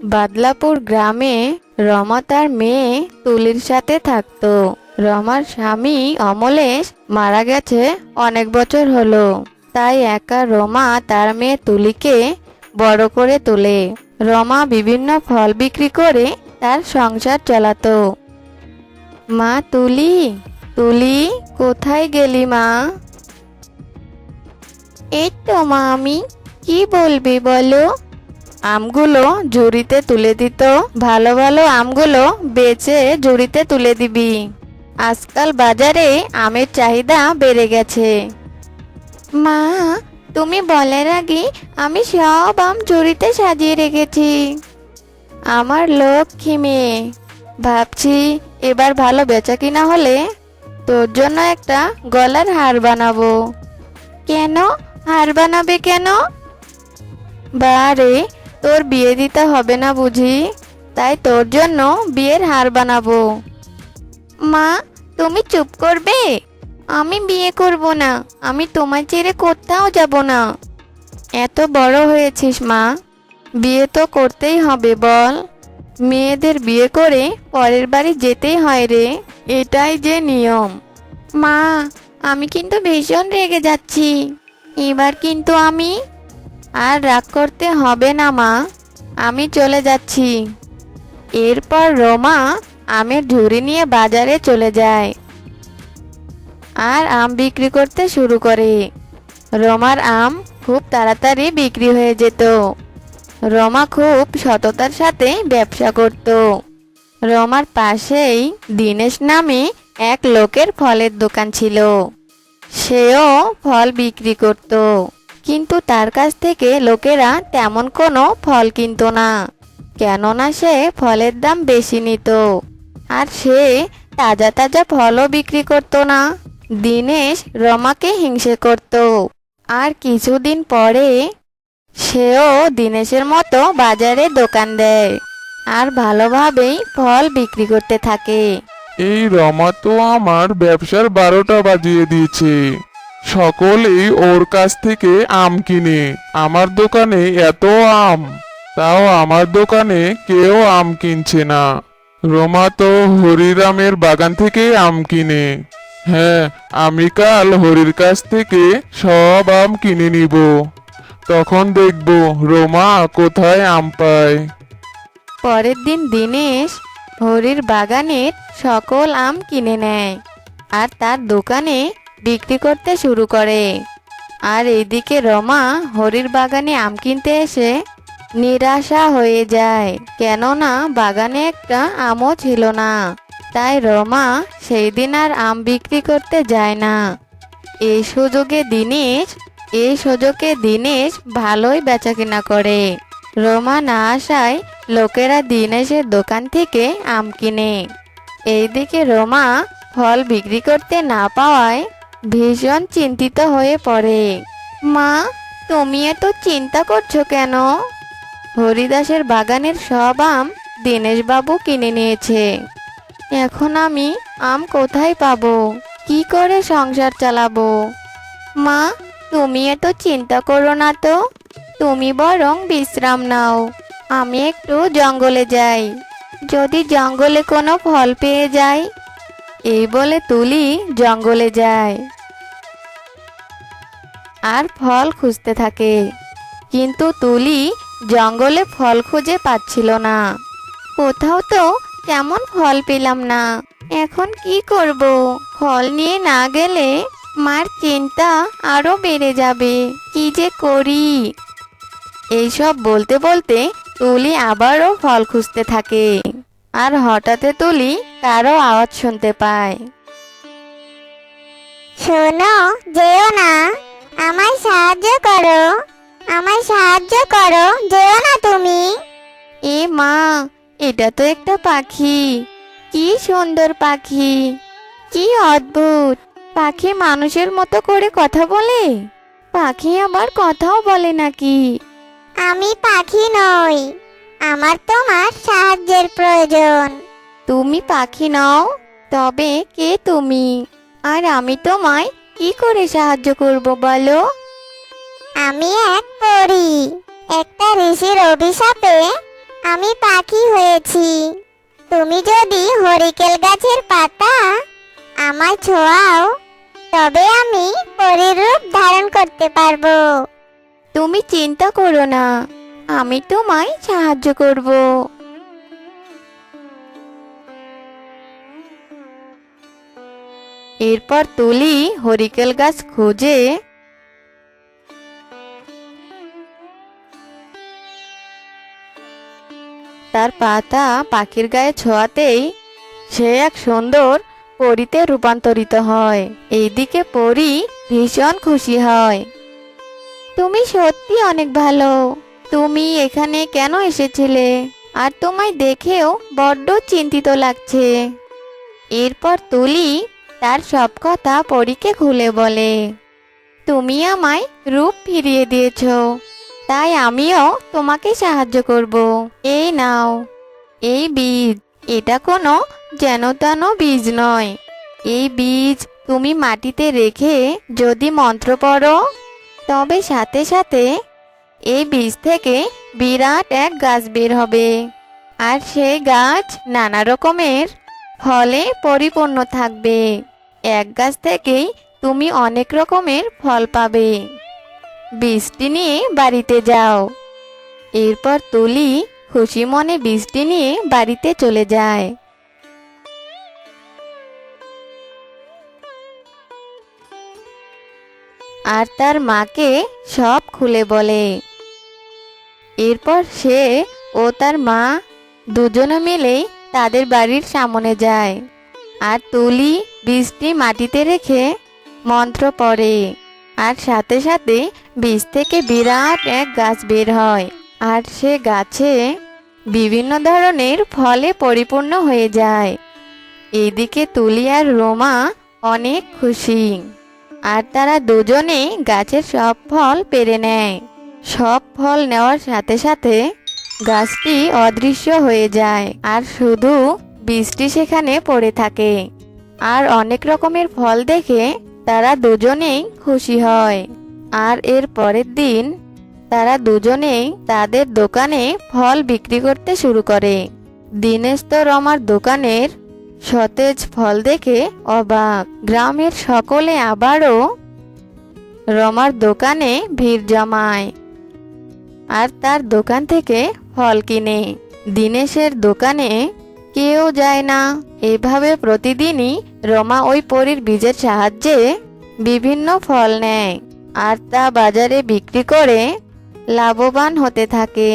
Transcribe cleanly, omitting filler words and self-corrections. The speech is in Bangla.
বাদলাপুর গ্রামে রমা তার মেয়ে তুলির সাথে থাকতো। রমার স্বামী অমলেশ মারা গেছে অনেক বছর হলো। তাই একা রমা তার মেয়ে তুলিকে বড় করে তোলে। রমা বিভিন্ন ফল বিক্রি করে তার সংসার চালাতো। মা তুলি, তুলি, কোথায় গেলি মা? এই তো মা আমি। কি বলবি বলো? আমগুলো ঝুড়িতে তুলে দিত। ভালো ভালো আমগুলো বেচে ঝুড়িতে তুলে দিবি। আজকাল বাজারে আমের চাহিদা বেড়ে গেছে। মা, তুমি বলার আগে আমি সব আম ঝুড়িতে সাজিয়ে রেখেছি। আমার লক্ষ্মী মেয়ে, ভাবছি এবার ভালো বেচা কিনা হলে তোর জন্য একটা গলার হার বানাবো। কেন? হার বানাবে কেন? বারে, তোর বিয়ে দিতে হবে না বুঝি? তাই তোর জন্য বিয়ের হার বানাবো। মা, তুমি চুপ করবে? আমি বিয়ে করব না। আমি তোমায় ছেড়ে কোথাও যাব না। এত বড় হয়েছিস মা, বিয়ে তো করতেই হবে বল। মেয়েদের বিয়ে করে পরের বাড়ি যেতেই হয় রে, এটাই যে নিয়ম। মা, আমি কিন্তু ভীষণ রেগে যাচ্ছি। এবার কিন্তু আমি আর রাগ করতে হবে না মা, আমি চলে যাচ্ছি। এরপর রমা আমের ঝুড়ি নিয়ে বাজারে চলে যায় আর আম বিক্রি করতে শুরু করে। রমার আম খুব তাড়াতাড়ি বিক্রি হয়ে যেত। রমা খুব সততার সাথে ব্যবসা করত। রমার পাশেই দীনেশ নামে এক লোকের ফলের দোকান ছিল। সেও ফল বিক্রি করত, কিন্তু তার কাছ থেকে লোকেরা তেমন কোনো ফল কিনতো না, কেননা সে ফলের দাম বেশি নিত। আর সে তাজা তাজা ফলও বিক্রি করতো না। দীনেশ রমাকে হিংসে করত। আর কিছুদিন পরে সেও দীনেশের মতো বাজারে দোকান দেয় আর ভালোভাবেই ফল বিক্রি করতে থাকে। এই রমা তো আমার ব্যবসার 12টা বাজিয়ে দিয়েছে। সকলেই ওর কাছ থেকে আম কিনে। আমার দোকানে এত আম, তাও আমার দোকানে কেউ আম কিনছে না। রমা তো হরিরামের বাগান থেকে আম কিনে। হ্যাঁ, আমি কাল হরির কাছ থেকে সব আম কিনে নিব। তখন দেখব রমা কোথায় আম পায়। পরের দিন দীনেশ হরির বাগানের সকল আম কিনে নেয় আর তার দোকানে বিক্রি করতে শুরু করে। আর এইদিকে রমা হরির বাগানে আম কিনতে এসে নিরাশা হয়ে যায়, কেননা বাগানে একটা আমও ছিল না। তাই রমা সেই দিন আর আম বিক্রি করতে যায় না। এই সুযোগে দীনেশ ভালোই বেচাকেনা করে। রমা না আসায় লোকেরা দীনেশের দোকান থেকে আম কিনে। এইদিকে রমা ফল বিক্রি করতে না পাওয়ায় ভীষণ চিন্তিত হয়ে পড়ে। মা, তুমি এত চিন্তা করছো কেন? হরিদাসের বাগানের সব আম দীনেশবাবু কিনে নিয়েছে। এখন আমি আম কোথায় পাবো? কি করে সংসার চালাবো? মা, তুমি এত চিন্তা করো না তো। তুমি বরং বিশ্রাম নাও। আমি একটু জঙ্গলে যাই, যদি জঙ্গলে কোনো ফল পেয়ে যাই। এই বলে তুলি জঙ্গলে যায় আর ফল খুঁজতে থাকে। কিন্তু তুলি জঙ্গলে ফল খুঁজে পাচ্ছিল না। কোথাও তো তেমন ফল পেলাম না। এখন কি করব? ফল নিয়ে না গেলে মার চিন্তা আরো বেড়ে যাবে। কি যে করি! এইসব বলতে বলতে তুলি আবারও ফল খুঁজতে থাকে। আর হঠাৎ তুলি কারো আওয়াজ শুনতে পায়। শোনো, যেও না, আমায় সাহায্য করো, আমায় সাহায্য করো, যেও না তুমি। এ মা, এটা তো একটা পাখি। কি সুন্দর পাখি! কি অদ্ভুত! পাখি মানুষের মতো করে কথা বলে? পাখি আবার কথাও বলে নাকি? আমি পাখি নই, আমার তোমার সাহায্যের প্রয়োজন। তুমি পাখি নও? তবে কে তুমি? আর আমি তোমায় কি করে সাহায্য করব বলো? আমি এক পরী। একটা ঋষির অভিশাপে আমি পাখি হয়েছি। তুমি যদি হরিকেল গাছের পাতা আমায় ছোঁয়াও, তবে আমি পরীর রূপ ধারণ করতে পারবো। তুমি চিন্তা করো না, আমি তোমায় সাহায্য করব। এরপর তুলি হরিকেল গাছ খুঁজে তার পাতা পাখির গায়ে ছোঁয়াতেই সে এক সুন্দর পরীতে রূপান্তরিত হয়। এইদিকে পরী ভীষণ খুশি হয়। তুমি সত্যি অনেক ভালো। তুমি এখানে কেন এসেছিলে? আর তোমায় দেখেও বড্ড চিন্তিত লাগছে। এরপর তুলি তার সব কথা পরীকে খুলে বলে। তুমি আমায় রূপ ফিরিয়ে দিয়েছো, তাই আমিও তোমাকে সাহায্য করব। এই নাও, এই বীজ। এটা কোনো যেন তেন বীজ নয়। এই বীজ তুমি মাটিতে রেখে যদি মন্ত্র পড়ো, তবে সাথে সাথে এই বীজ থেকে বিরাট এক গাছ বের হবে। আর সেই গাছ নানা রকমের ফলে পরিপূর্ণ থাকবে। এক গাছ থেকেই তুমি অনেক রকমের ফল পাবে। বীজটি নিয়ে বাড়িতে যাও। এরপর তুলি খুশি মনে বীজটি নিয়ে বাড়িতে চলে যায়। আর তার মাকে সব খুলে বলে। এরপর সে ও তার মা দুজনে মিলেই তাদের বাড়ির সামনে যায়। আর তুলি বীজটি মাটিতে রেখে মন্ত্র পড়ে। আর সাথে সাথে বীজ থেকে বিরাট এক গাছ বের হয়। আর সে গাছে বিভিন্ন ধরনের ফলে পরিপূর্ণ হয়ে যায়। এইদিকে তুলি আর রোমা অনেক খুশি। আর তারা দুজনেই গাছের সব ফল পেড়ে নেয়। সব ফল নেওয়ার সাথে সাথে গাছটি অদৃশ্য হয়ে যায়, আর শুধু বীজটি সেখানে পড়ে থাকে। আর অনেক রকমের ফল দেখে তারা দুজনেই খুশি হয়। আর এর পরের দিন তারা দুজনেই তাদের দোকানে ফল বিক্রি করতে শুরু করে। দিনেশ তো রমার দোকানের সতেজ ফল দেখে অবাক। গ্রামের সকলে আবারও রমার দোকানে ভিড় জমায় আর তার দোকান থেকে ফল কিনে। দিনেশের দোকানে কেউ যায় না। এভাবে প্রতিদিনই রমা ওই পরীর বীজের সাহায্যে বিভিন্ন ফল নেয় আর তা বাজারে বিক্রি করে লাভবান হতে থাকে।